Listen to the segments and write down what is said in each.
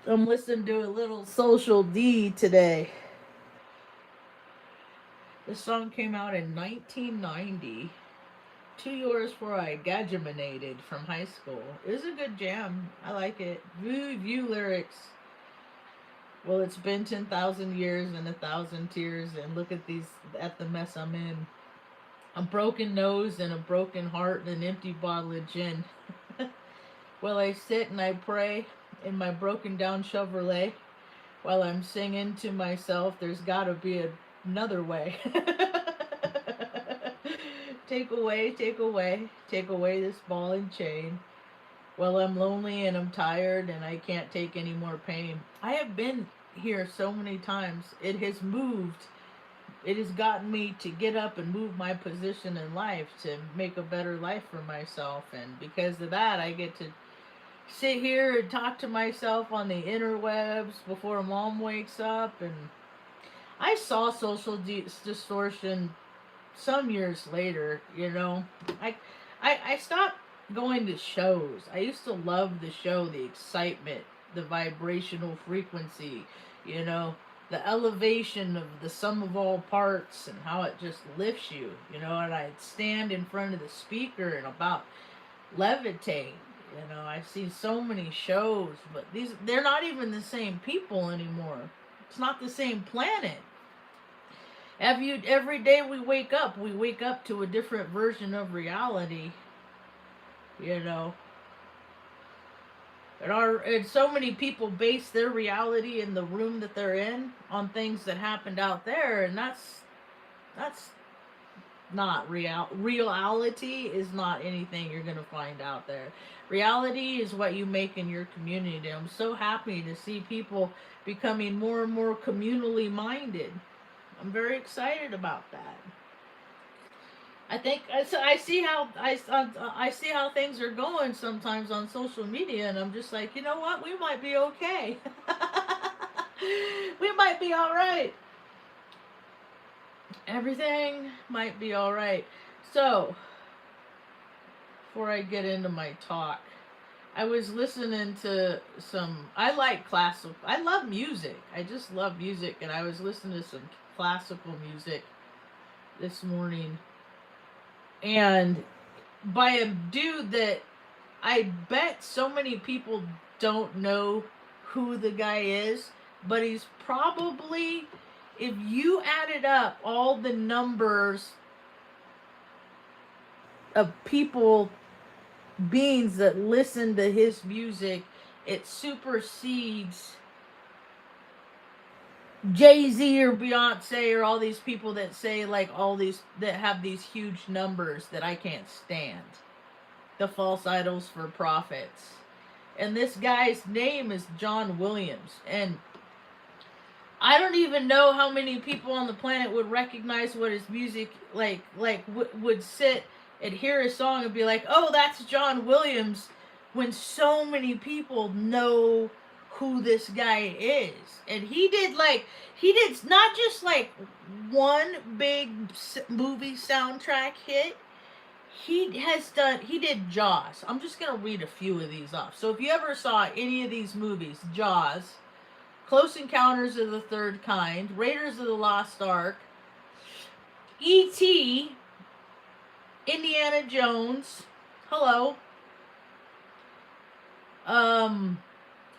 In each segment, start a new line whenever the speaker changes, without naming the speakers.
I'm listening to a little Social D today. This song came out in 1990, 2 years before I graduated from high school. It was a good jam. I like it. View lyrics. Well, it's been 10,000 years and 1,000 tears, and look at at the mess I'm in. A broken nose and a broken heart and an empty bottle of gin. Well, I sit and I pray in my broken down Chevrolet while I'm singing to myself, there's gotta be another way. Take away, take away, take away this ball and chain. Well, I'm lonely and I'm tired and I can't take any more pain. I have been here so many times. It has moved. It has gotten me to get up and move my position in life to make a better life for myself. And because of that, I get to sit here and talk to myself on the interwebs before mom wakes up. And I saw distortion some years later, you know. I stopped going to shows. I used to love the show, the excitement, the vibrational frequency, you know, the elevation of the sum of all parts and how it just lifts you, you know. And I'd stand in front of the speaker and about levitate. You know, I've seen so many shows, but they're not even the same people anymore. It's not the same planet. Every day we wake up to a different version of reality, you know. And so many people base their reality in the room that they're in on things that happened out there, and that's not real. Reality is not anything you're going to find out there. Reality is what you make in your community. I'm so happy to see people becoming more and more communally minded. I'm very excited about that. I think I see how things are going sometimes on social media, and I'm just like, you know what? We might be okay. We might be all right. Everything might be all right. So, before I get into my talk, I was listening to some. I like classical. I love music. I just love music, and I was listening to some classical music this morning, and by a dude that I bet so many people don't know who the guy is, but he's probably, if you added up all the numbers of people, beings that listen to his music, it supersedes Jay-Z or Beyonce or all these people that say, like, all these that have these huge numbers that I can't stand. The false idols for profits. And this guy's name is John Williams. And I don't even know how many people on the planet would recognize what his music would sit and hear his song and be like, "Oh, that's John Williams," when so many people know who this guy is. And he did not just like one big movie soundtrack hit. He did Jaws. I'm just going to read a few of these off. So if you ever saw any of these movies, Jaws, Close Encounters of the Third Kind, Raiders of the Lost Ark, E.T., Indiana Jones, hello,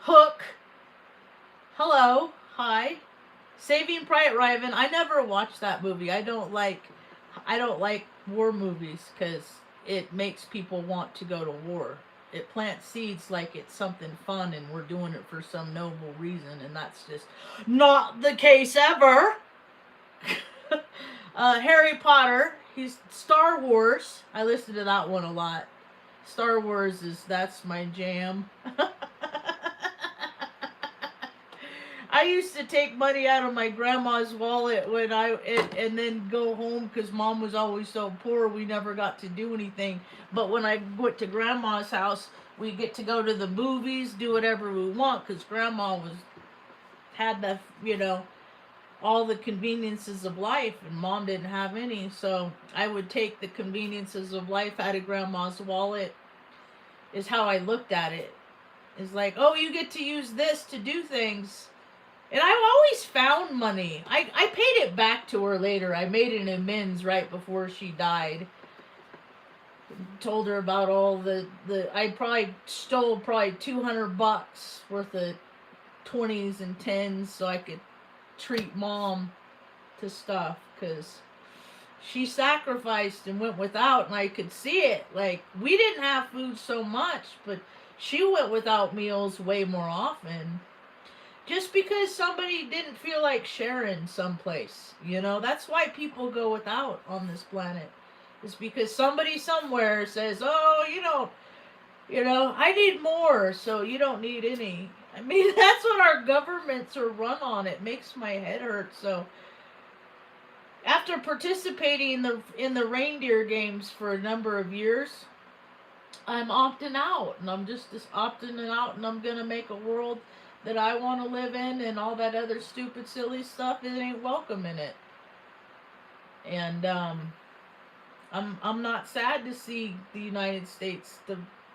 Hook, hello, hi, Saving Private Ryan. I never watched that movie. I don't like war movies because it makes people want to go to war. It plants seeds like it's something fun and we're doing it for some noble reason, and that's just not the case ever. Harry Potter. He's Star Wars. I listen to that one a lot. Star Wars that's my jam. I used to take money out of my grandma's wallet and then go home because mom was always so poor we never got to do anything. But when I went to grandma's house, we get to go to the movies, do whatever we want because grandma had the all the conveniences of life and mom didn't have any. So I would take the conveniences of life out of grandma's wallet is how I looked at it. It's like, oh, you get to use this to do things. And I've always found money. I paid it back to her later. I made an amends right before she died. Told her about all the I probably stole probably $200 worth of 20s and 10s so I could treat mom to stuff, because she sacrificed and went without, and I could see it. Like, we didn't have food so much, but she went without meals way more often. Just because somebody didn't feel like sharing someplace, that's why people go without on this planet. It's because somebody somewhere says, "Oh, I need more, so you don't need any." I mean, that's what our governments are run on. It makes my head hurt. So, after participating in the reindeer games for a number of years, I'm opting out, and I'm just opting out, and I'm gonna make a world that I want to live in, and all that other stupid, silly stuff, it ain't welcome in it. And I'm not sad to see the United States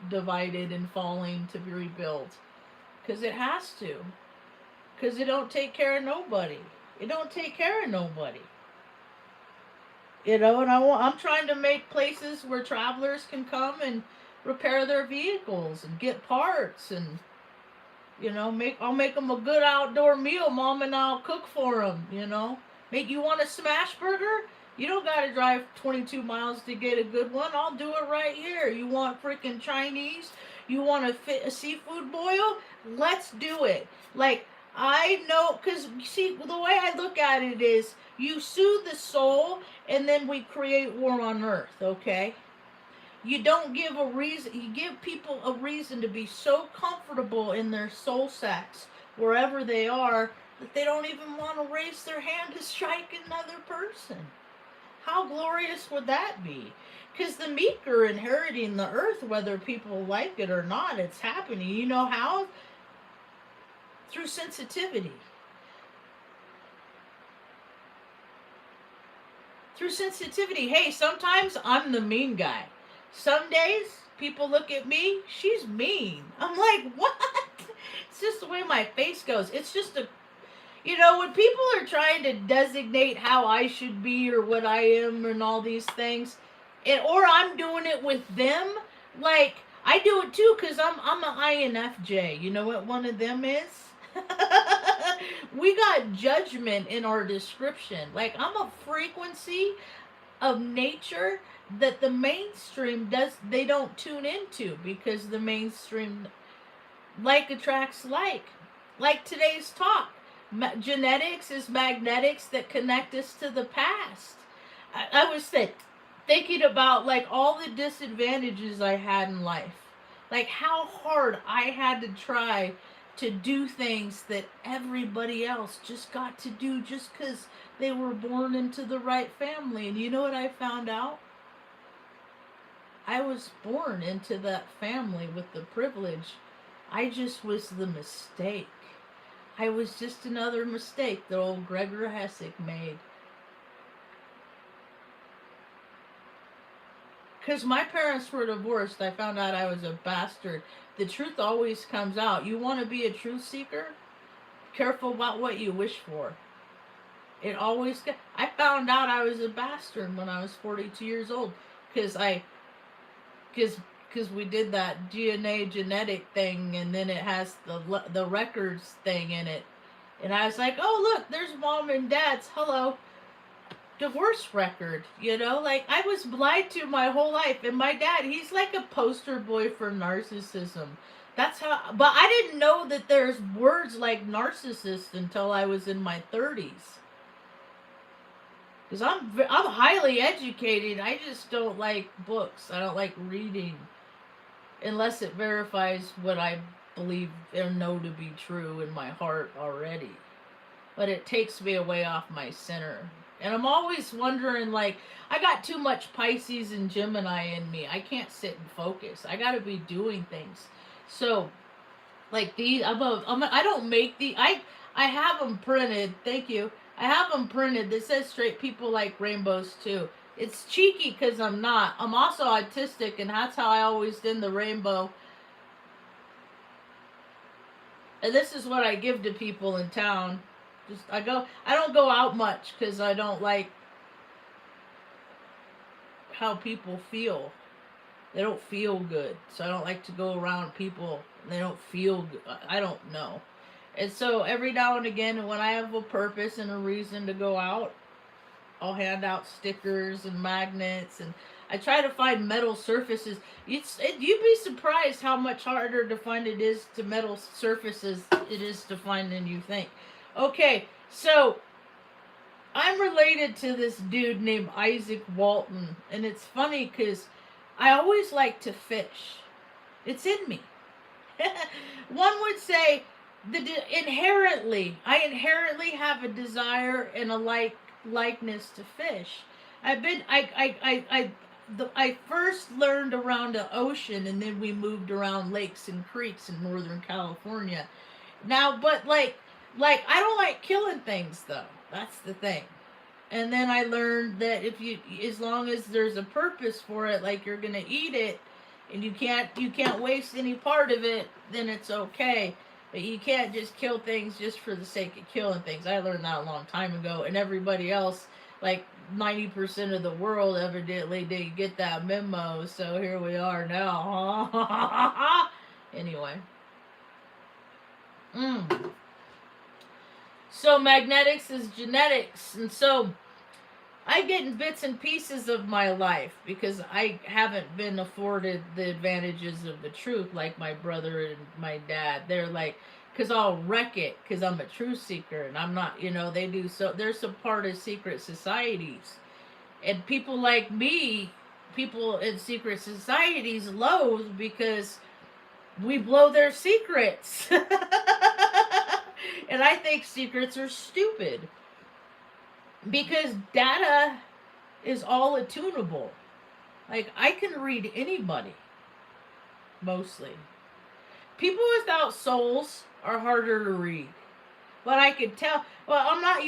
divided and falling to be rebuilt, because it has to. Because it don't take care of nobody. It don't take care of nobody. And I'm trying to make places where travelers can come and repair their vehicles and get parts, and I'll make them a good outdoor meal. Mom and I'll cook for them. Make you want a smash burger? You don't got to drive 22 miles to get a good one. I'll do it right here. You want freaking Chinese? You want a seafood boil? Let's do it. Like, I know, because, see, the way I look at it is, you soothe the soul, and then we create war on earth, okay? You don't give a reason, you give people a reason to be so comfortable in their soul sacks, wherever they are, that they don't even want to raise their hand to strike another person. How glorious would that be? Because the meek are inheriting the earth, whether people like it or not. It's happening. You know how? Through sensitivity. Through sensitivity. Hey, sometimes I'm the mean guy. Some days, people look at me, she's mean. I'm like, what? It's just the way my face goes. It's just when people are trying to designate how I should be or what I am and all these things, or I'm doing it with them, like, I do it too, because I'm an INFJ. You know what one of them is? We got judgment in our description. Like, I'm a frequency of nature that the mainstream they don't tune into, because the mainstream, like, attracts like today's talk. Genetics is magnetics that connect us to the past. I was thinking about, like, all the disadvantages I had in life, like how hard I had to try to do things that everybody else just got to do just because they were born into the right family. And you know what I found out? I was born into that family with the privilege. I just was the mistake. I was just another mistake that old Gregor Hessick made. Because my parents were divorced, I found out I was a bastard. The truth always comes out. You want to be a truth seeker? Careful about what you wish for. It always... I found out I was a bastard when I was 42 years old. Because we did that DNA genetic thing, and then it has the records thing in it. And I was like, oh, look, there's mom and dad's, hello, divorce record. Like, I was lied to my whole life. And my dad, he's like a poster boy for narcissism. That's how, but I didn't know that there's words like narcissist until I was in my 30s. Because I'm highly educated. I just don't like books. I don't like reading. Unless it verifies what I believe or know to be true in my heart already. But it takes me away off my center. And I'm always wondering, like, I got too much Pisces and Gemini in me. I can't sit and focus. I gotta be doing things. So, like, these, I don't make the, I have them printed. Thank you. I have them printed that says straight people like rainbows too. It's cheeky because I'm not. I'm also autistic, and that's how I always did the rainbow. And this is what I give to people in town. I don't go out much because I don't like how people feel. They don't feel good. So I don't like to go around people. They don't feel good. I don't know. And so every now and again, when I have a purpose and a reason to go out, I'll hand out stickers and magnets, and I try to find metal surfaces. You'd be surprised how much harder to find it is to metal surfaces it is to find than you think. Okay, so I'm related to this dude named Isaac Walton, and it's funny because I always like to fish. It's in me. One would say I inherently have a desire and a likeness to fish. I first learned around the ocean, and then we moved around lakes and creeks in Northern California. Now, but I don't like killing things though. That's the thing. And then I learned that as long as there's a purpose for it, like you're gonna eat it, and you can't waste any part of it, then it's okay. But you can't just kill things just for the sake of killing things. I learned that a long time ago, and everybody else, like 90% of the world, evidently didn't get that memo. So here we are now. Anyway. So magnetics is genetics, and so I get in bits and pieces of my life because I haven't been afforded the advantages of the truth like my brother and my dad. They're like, because I'll wreck it because I'm a truth seeker and I'm not, they do so. They're some part of secret societies. And people like me, people in secret societies loathe because we blow their secrets. And I think secrets are stupid. Because data is all attunable. Like, I can read anybody. Mostly. People without souls are harder to read. But I could tell. Well, I'm not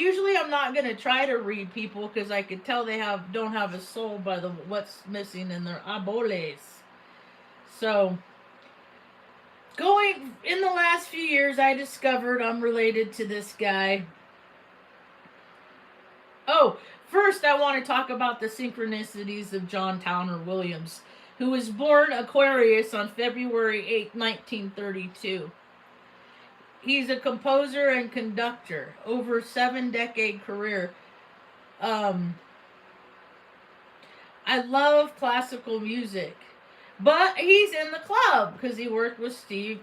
going to try to read people because I could tell they don't have a soul by what's missing in their aboles. So, in the last few years, I discovered I'm related to this guy. Oh, first I want to talk about the synchronicities of John Towner Williams, who was born Aquarius on February 8, 1932. He's a composer and conductor, over 7-decade career. I love classical music, but he's in the club because he worked with Steve,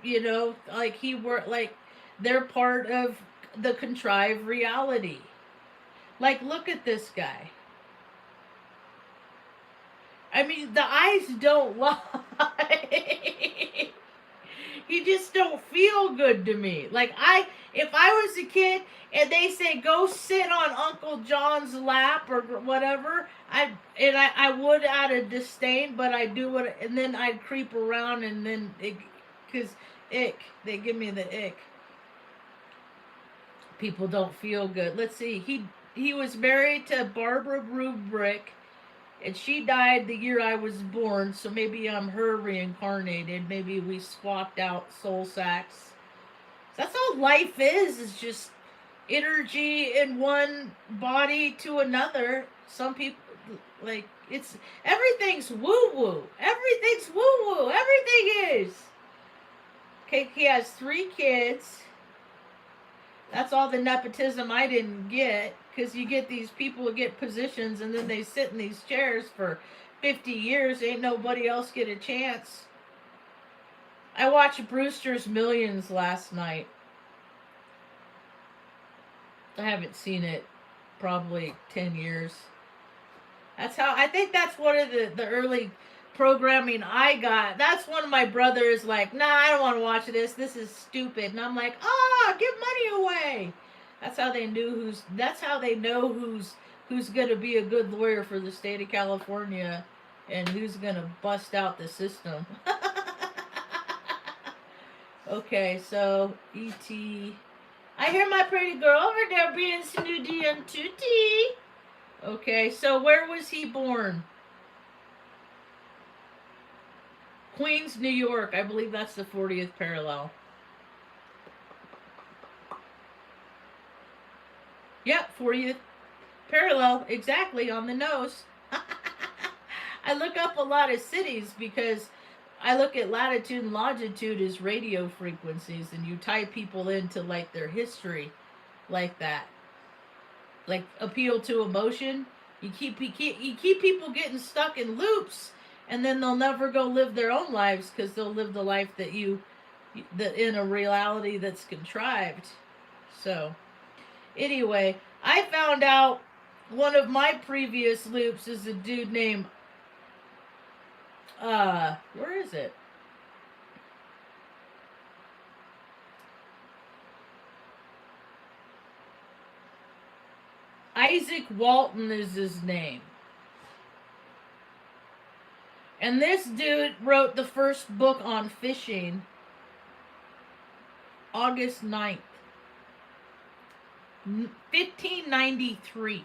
they're part of the contrived reality. Like, look at this guy. I mean, the eyes don't lie. He just don't feel good to me. Like, if I was a kid and they say go sit on Uncle John's lap or whatever, I would out of disdain, but I do it, and then I'd creep around, and then because they give me the ick. People don't feel good. Let's see. He was married to Barbara Rubrick, and she died the year I was born, so maybe I'm her reincarnated. Maybe we swapped out soul sacks. That's all life is just energy in one body to another. Some people, everything's woo-woo. Everything's woo-woo. Everything is. Okay, he has 3 kids. That's all the nepotism I didn't get. Because you get these people who get positions and then they sit in these chairs for 50 years. Ain't nobody else get a chance. I watched Brewster's Millions last night. I haven't seen it probably 10 years. I think that's one of the early programming I got. That's when my brother is like, nah, I don't want to watch this. This is stupid. And I'm like, give money away. That's how they know who's going to be a good lawyer for the state of California and who's going to bust out the system. Okay, so E.T. I hear my pretty girl over there being snooty and tooty. Okay, so where was he born? Queens, New York. I believe that's the 40th parallel. Yep, 40th parallel, exactly on the nose. I look up a lot of cities because I look at latitude and longitude as radio frequencies, and you tie people into like their history like that, like appeal to emotion. You keep people getting stuck in loops, and then they'll never go live their own lives because they'll live the life that in a reality that's contrived. So anyway, I found out one of my previous loops is a dude named where is it? Isaac Walton is his name. And this dude wrote the first book on fishing August 9th. 1593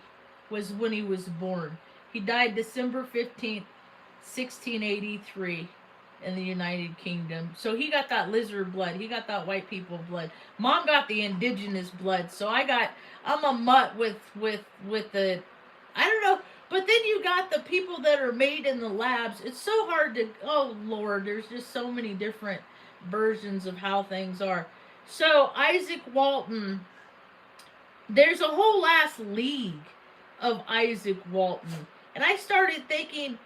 was when he was born. He died December 15th, 1683 in the United Kingdom. So he got that lizard blood. He got that white people blood. Mom got the indigenous blood. So I'm a mutt with the, I don't know. But then you got the people that are made in the labs. It's so hard to, oh Lord, there's just so many different versions of how things are. So Isaac Walton, there's a whole last league of Isaac Walton. And I started thinking,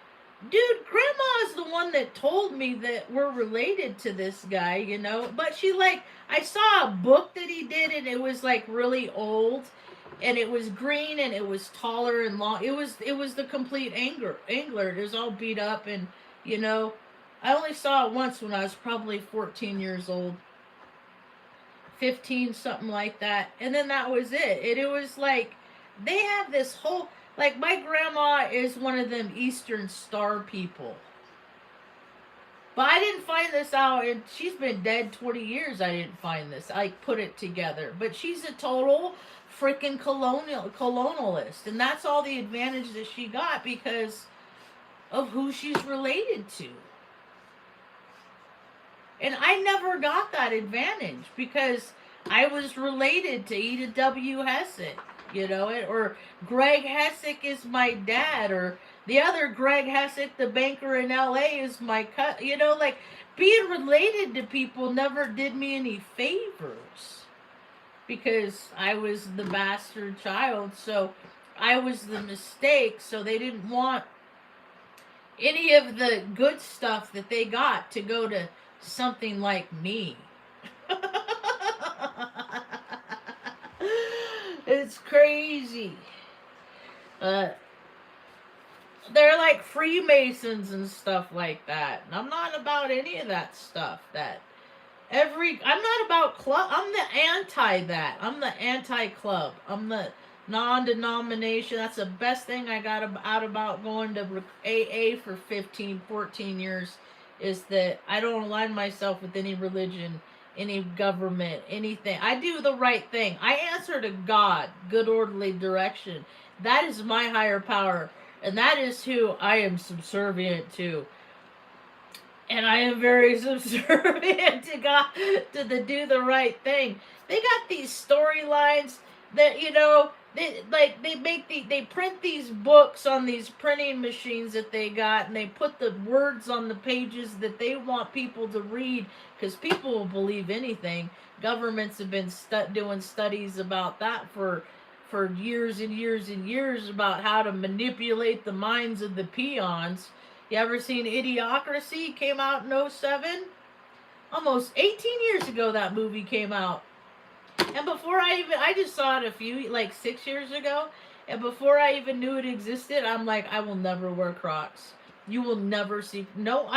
dude, Grandma's the one that told me that we're related to this guy, you know? But I saw a book that he did, and it was like really old, and it was green, and it was taller and long. It was the complete angler. It was all beat up, and, you know, I only saw it once when I was probably 14 years old. 15, something like that. And then that was it. And it was like, they have this whole, like, my grandma is one of them Eastern Star people. But I didn't find this out, and she's been dead 20 years. I didn't find this. I put it together. But she's a total freaking colonialist. And that's all the advantage that she got because of who she's related to. And I never got that advantage because I was related to Eda W. Hessick, you know, or Greg Hessick is my dad, or the other Greg Hessick, the banker in LA, is my cut. You know, like being related to people never did me any favors because I was the bastard child. So I was the mistake. So they didn't want any of the good stuff that they got to go to something like me. It's crazy. They're like Freemasons and stuff like that. And I'm not about any of that stuff. I'm not about club. I'm the anti that. I'm the anti-club. I'm the non-denomination. That's the best thing I got out about going to AA for 15, 14 years is that I don't align myself with any religion, any government, anything. I do the right thing. I answer to God, good orderly direction. That is my higher power, and that is who I am subservient to. And I am very subservient to God to do the right thing. They got these storylines that, you know, they print these books on these printing machines that they got, and they put the words on the pages that they want people to read because people will believe anything. Governments have been doing studies about that for years and years and years about how to manipulate the minds of the peons. You ever seen Idiocracy? Came out in 07? Almost 18 years ago that movie came out. And before I just saw it like 6 years ago. And before I even knew it existed, I'm like, I will never wear Crocs. You will never see. No,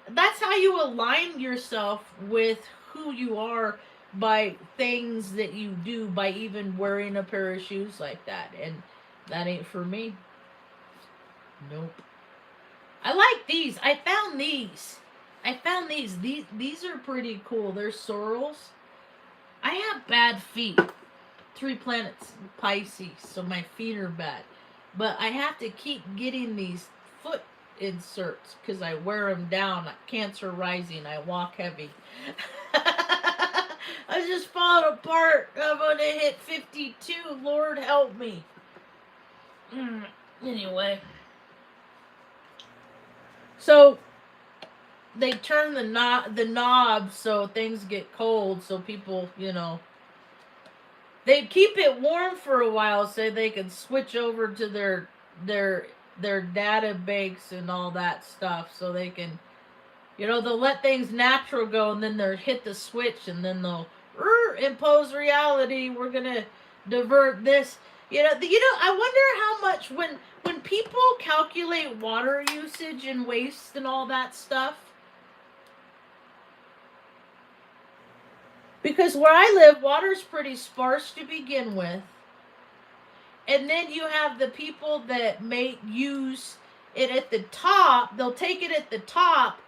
that's how you align yourself with who you are by things that you do, by even wearing a pair of shoes like that. And that ain't for me. Nope. I like these. I found these. These are pretty cool. They're sorrels. I have bad feet. 3 planets Pisces, so my feet are bad. But I have to keep getting these foot inserts because I wear them down. Cancer rising. I walk heavy. I'm just falling apart. I'm gonna hit 52. Lord help me. Anyway. So they turn the knob so things get cold, so people, they keep it warm for a while so they can switch over to their data banks and all that stuff, so they can, they'll let things natural go, and then they'll hit the switch, and then they'll impose reality. We're gonna divert this. I wonder how much when people calculate water usage and waste and all that stuff. Because where I live, water's pretty sparse to begin with. And then you have the people that may use it at the top. They'll take it at the top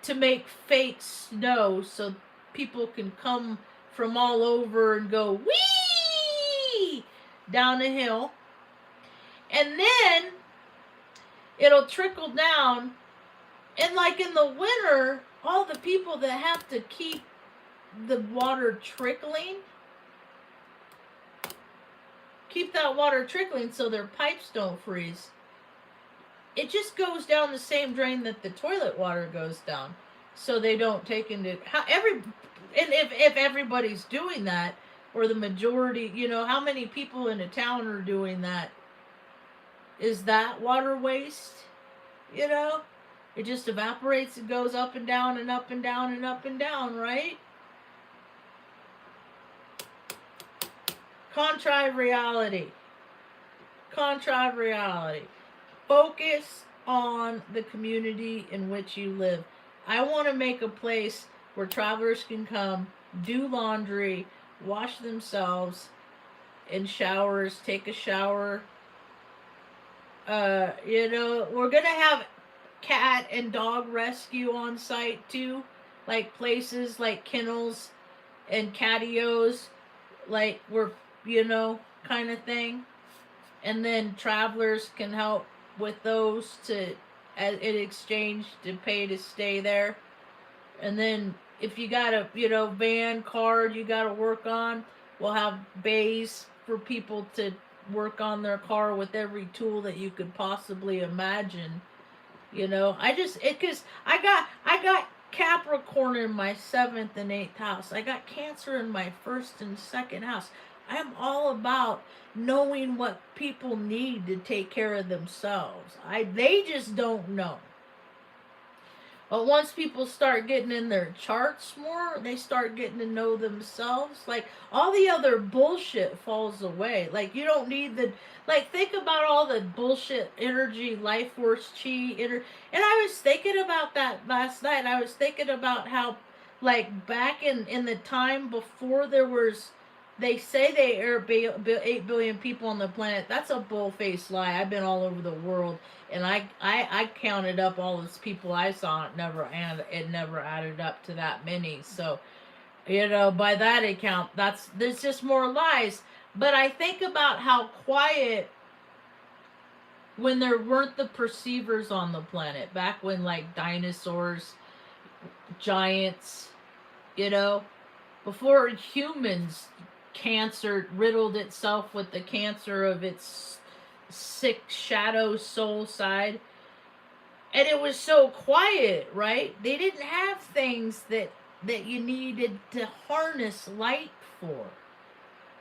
to make fake snow so people can come from all over and go wee down the hill. And then it'll trickle down. And like in the winter, all the people that have to keep the water trickling, keep that water trickling so their pipes don't freeze. It just goes down the same drain that the toilet water goes down, so they don't take into if everybody's doing that, or the majority, how many people in a town are doing that? Is that water waste? It just evaporates and goes up and down and up and down and up and down, right? Contrive reality. Contrive reality. Focus on the community in which you live. I want to make a place where travelers can come, do laundry, wash themselves in showers, take a shower. We're going to have cat and dog rescue on site too. Like places like kennels and catios, like we're, kind of thing. And then travelers can help with those in exchange to pay to stay there. And then if you got a, van card you got to work on, we'll have bays for people to work on their car with every tool that you could possibly imagine. Because I got Capricorn in my 7th and 8th house. I got Cancer in my 1st and 2nd house. I'm all about knowing what people need to take care of themselves. They just don't know. But once people start getting in their charts more, they start getting to know themselves. Like, all the other bullshit falls away. Like, you don't need think about all the bullshit energy, life force, chi, and I was thinking about that last night. I was thinking about how, like, back in the time before there was, they say there are 8 billion people on the planet. That's a bull-faced lie. I've been all over the world, and I counted up all those people I saw. It never added up to that many. So, by that account, there's just more lies. But I think about how quiet when there weren't the perceivers on the planet. Back when, like, dinosaurs, giants, before humans, cancer riddled itself with the cancer of its sick shadow soul side, and it was so quiet, right? They didn't have things that you needed to harness light for.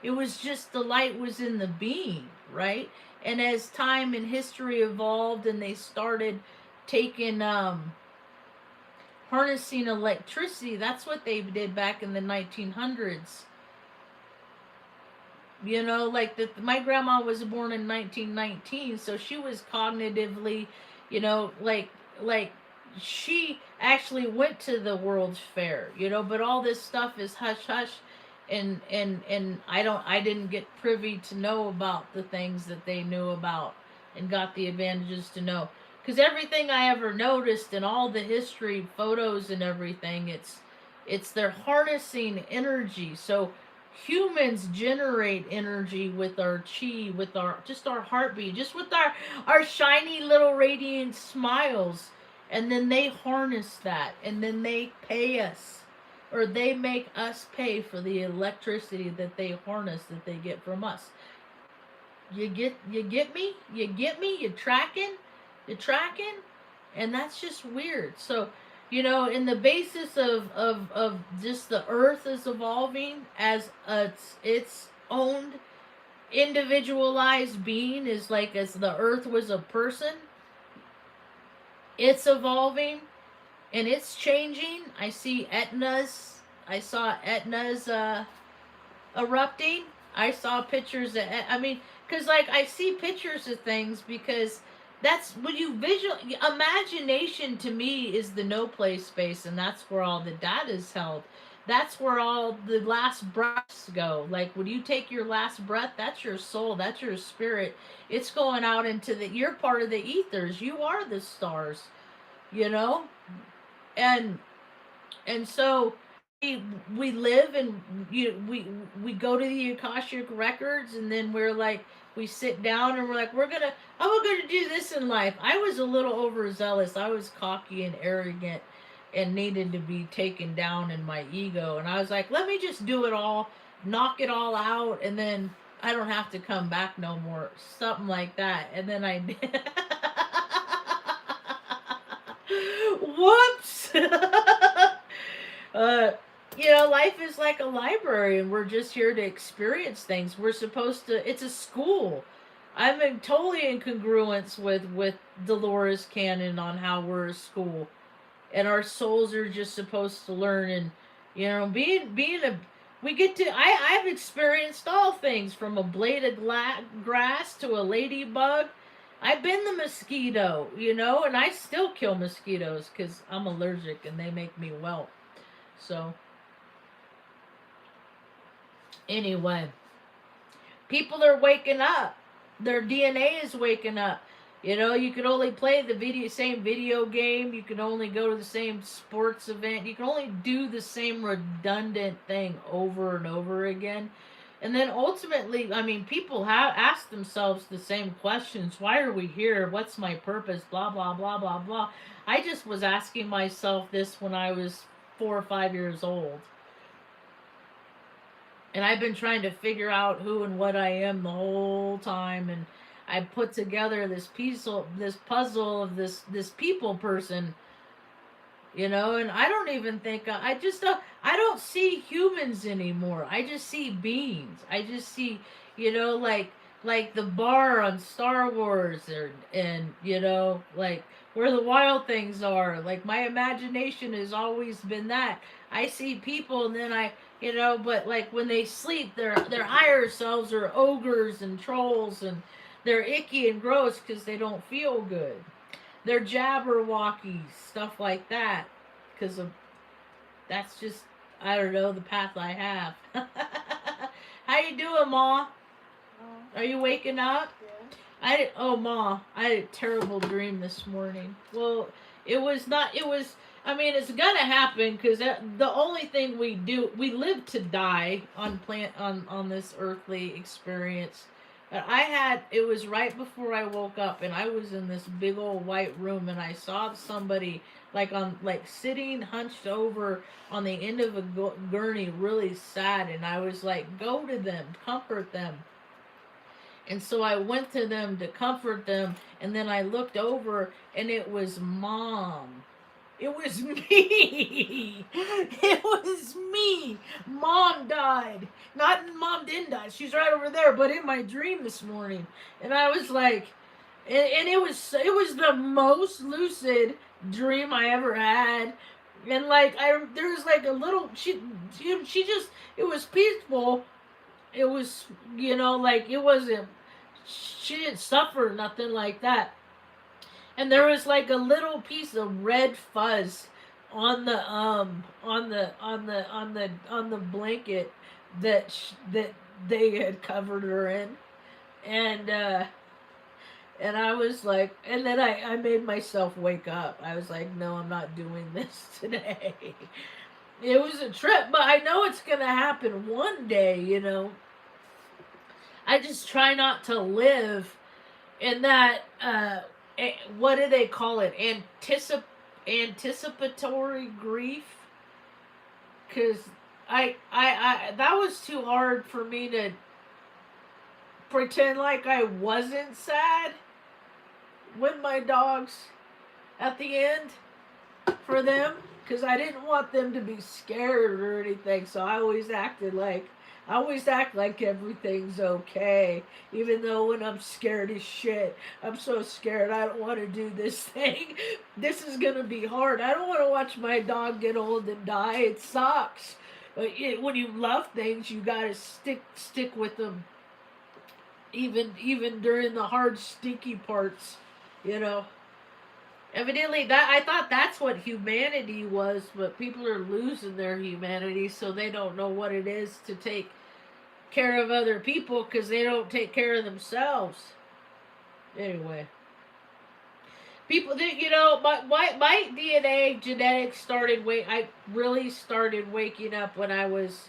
It was just the light was in the being, right? And as time and history evolved and they started taking harnessing electricity, that's what they did back in the 1900s. My grandma was born in 1919, so she was cognitively, like she actually went to the World's Fair, but all this stuff is hush hush, and I didn't get privy to know about the things that they knew about and got the advantages to know. Because everything I ever noticed in all the history, photos and everything, it's they're harnessing energy. So humans generate energy with our chi, with our heartbeat, just with our shiny little radiant smiles, and then they harness that, and then they pay us or they make us pay for the electricity that they harness, that they get from us. You get me? You get me? You tracking? You tracking? And that's just weird. So, in the basis of just the earth is evolving as its own individualized being, is like as the earth was a person, it's evolving and it's changing. I saw Etna's erupting. I saw pictures of, I mean, because like I see pictures of things, because that's when you visual imagination to me is the no play space, and that's where all the data is held. That's where all the last breaths go. Like when you take your last breath, that's your soul, that's your spirit. It's going out into you're part of the ethers. You are the stars, you know? And so we live, and we go to the Akashic records, and then we sit down and we're like, I'm gonna do this in life. I was a little overzealous. I was cocky and arrogant and needed to be taken down in my ego, and I was like, let me just do it all, knock it all out, and then I don't have to come back no more, something like that. And then I did. Whoops. uh, life is like a library, and we're just here to experience things. We're supposed to. It's a school. I'm totally in congruence with Dolores Cannon on how we're a school, and our souls are just supposed to learn. And being a we get to. I've experienced all things, from a blade of grass to a ladybug. I've been the mosquito, and I still kill mosquitoes because I'm allergic and they make me well. So, anyway, people are waking up. Their DNA is waking up. You can only play the same video game. You can only go to the same sports event. You can only do the same redundant thing over and over again. And then ultimately, I mean, people have asked themselves the same questions. Why are we here? What's my purpose? Blah, blah, blah, blah, blah. I just was asking myself this when I was 4 or 5 years old. And I've been trying to figure out who and what I am the whole time. And I put together this puzzle of this people person, and I don't even think I don't see humans anymore. I just see beings. I just see, like the bar on Star Wars, and like where the wild things are. Like my imagination has always been that. I see people, and then but like when they sleep, their higher selves are ogres and trolls, and they're icky and gross because they don't feel good. They're jabberwockies, stuff like that, because of that's just, I don't know, the path I have. How you doing, Ma? Are you waking up? Yeah. Ma, I had a terrible dream this morning. Well, it was not. It was. I mean, it's gonna happen because the only thing we do, we live to die on this earthly experience. It was right before I woke up, and I was in this big old white room, and I saw somebody like sitting hunched over on the end of a gurney, really sad, and I was like, go to them, comfort them. And so I went to them to comfort them, and then I looked over, and it was Mom. It was me. It was me. Mom died. Mom didn't die. She's right over there. But in my dream this morning, and I was like, and it was the most lucid dream I ever had. And like there was like a little she just, it was peaceful. It was like it wasn't, she didn't suffer nothing like that. And there was like a little piece of red fuzz on the blanket that they had covered her in, and I was like, and then I made myself wake up. I was like, no, I'm not doing this today. It was a trip, but I know it's gonna happen one day. I just try not to live in that. What do they call it? Anticipatory grief. Because I that was too hard for me to pretend like I wasn't sad with my dogs at the end for them, because I didn't want them to be scared or anything. So I always act like everything's okay, even though when I'm scared as shit, I'm so scared I don't want to do this thing. This is gonna be hard. I don't want to watch my dog get old and die. It sucks. But when you love things, you gotta stick with them, even during the hard, stinky parts. You know. Evidently, that I thought that's what humanity was, but people are losing their humanity, so they don't know what it is to take care of other people because they don't take care of themselves. Anyway, people that my DNA genetics started I really started waking up when I was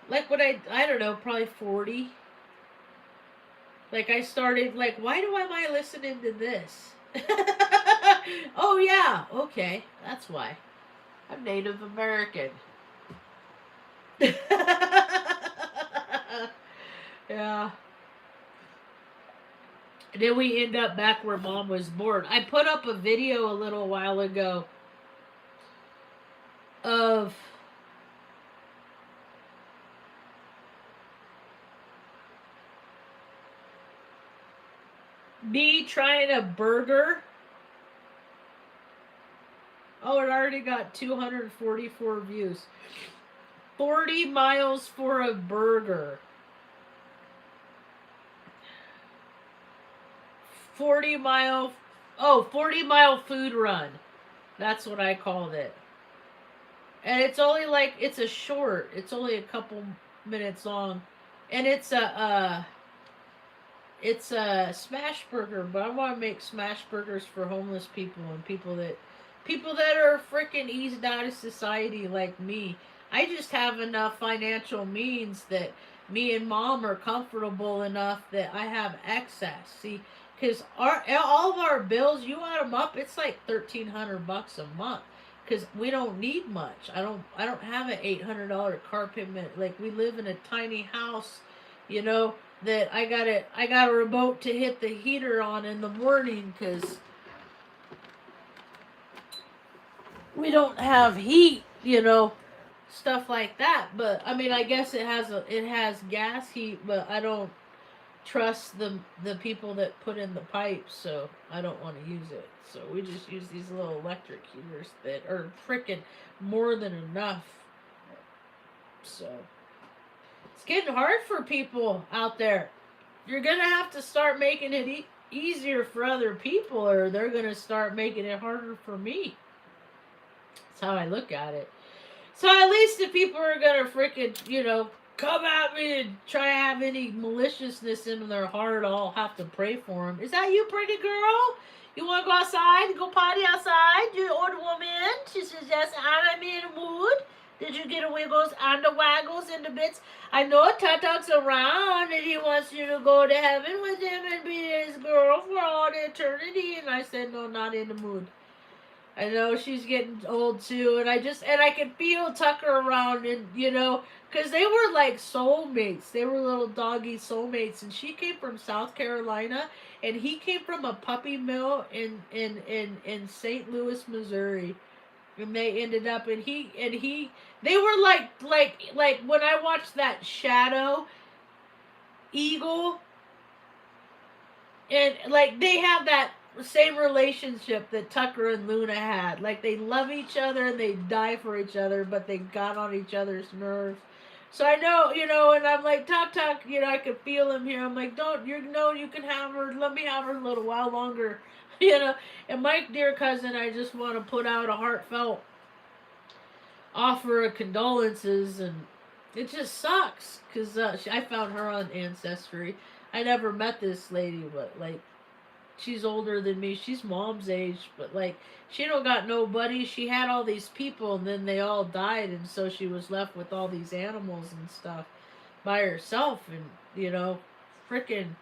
like I don't know, probably 40. Like I started like, why am I listening to this? Oh yeah, okay, that's why. I'm Native American. Yeah. And then we end up back where Mom was born. I put up a video a little while ago of me trying a burger. Oh, it already got 244 views. 40 miles for a burger. 40 mile 40-mile food run. That's what I called it. And it's only like, it's a short. It's only a couple minutes long. And it's a smash burger, but I want to make smash burgers for homeless people and people that are freaking eased out of society like me. I just have enough financial means that me and Mom are comfortable enough that I have excess. See, because all of our bills, you add them up, it's like $1,300 a month. Because we don't need much. I don't have an $800 car payment. Like, we live in a tiny house, you know, that I got a remote to hit the heater on in the morning because we don't have heat, stuff like that. But I mean, I guess it has gas heat, but I don't trust the people that put in the pipes, so I don't want to use it. So we just use these little electric heaters that are freaking more than enough. So it's getting hard for people out there. You're gonna have to start making it easier for other people, or they're gonna start making it harder for me. That's how I look at it. So at least if people are gonna freaking, come at me and try to have any maliciousness in their heart, I'll have to pray for them. Is that you, pretty girl? You want to go outside? Go potty outside? You old woman? She says, yes, I'm in the mood. Did you get the wiggles and the waggles and the bits? I know Tatak's around and he wants you to go to heaven with him and be his girl for all eternity. And I said, no, not in the mood. I know she's getting old too, and I can feel Tucker around, and because they were like soulmates. They were little doggy soulmates, and she came from South Carolina, and he came from a puppy mill in St. Louis, Missouri, and they ended up, and they were like when I watched that Shadow Eagle, and like they have that same relationship that Tucker and Luna had. Like, they love each other and they die for each other, but they got on each other's nerves. So I know, and I'm like, Tuck, I could feel him here. I'm like, you can have her. Let me have her a little while longer, And my dear cousin, I just want to put out a heartfelt offer of condolences, and it just sucks because I found her on Ancestry. I never met this lady, but like, she's older than me. She's Mom's age, but like, she don't got nobody. She had all these people, and then they all died, and so she was left with all these animals and stuff by herself. And freaking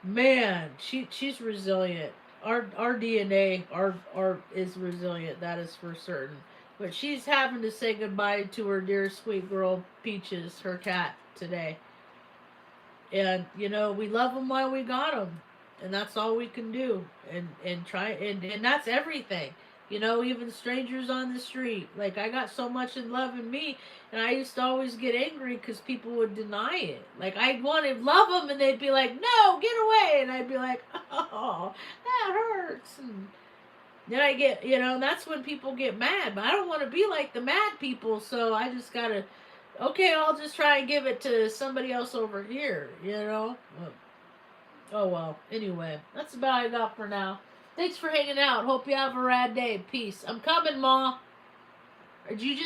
man, she's resilient. Our DNA, our is resilient. That is for certain. But she's having to say goodbye to her dear sweet girl Peaches, her cat, today. And you know, we love them while we got them, and that's all we can do. And try and that's everything. You know, even strangers on the street. Like I got so much in love in me, and I used to always get angry because people would deny it. Like I wanted to love them, and they'd be like, "No, get away," and I'd be like, "Oh, that hurts." And then I get, you know, that's when people get mad. But I don't want to be like the mad people, so I just gotta, okay, I'll just try and give it to somebody else over here, you know? Oh well. Anyway, that's about all I got for now. Thanks for hanging out. Hope you have a rad day. Peace. I'm coming, Ma. Or did you just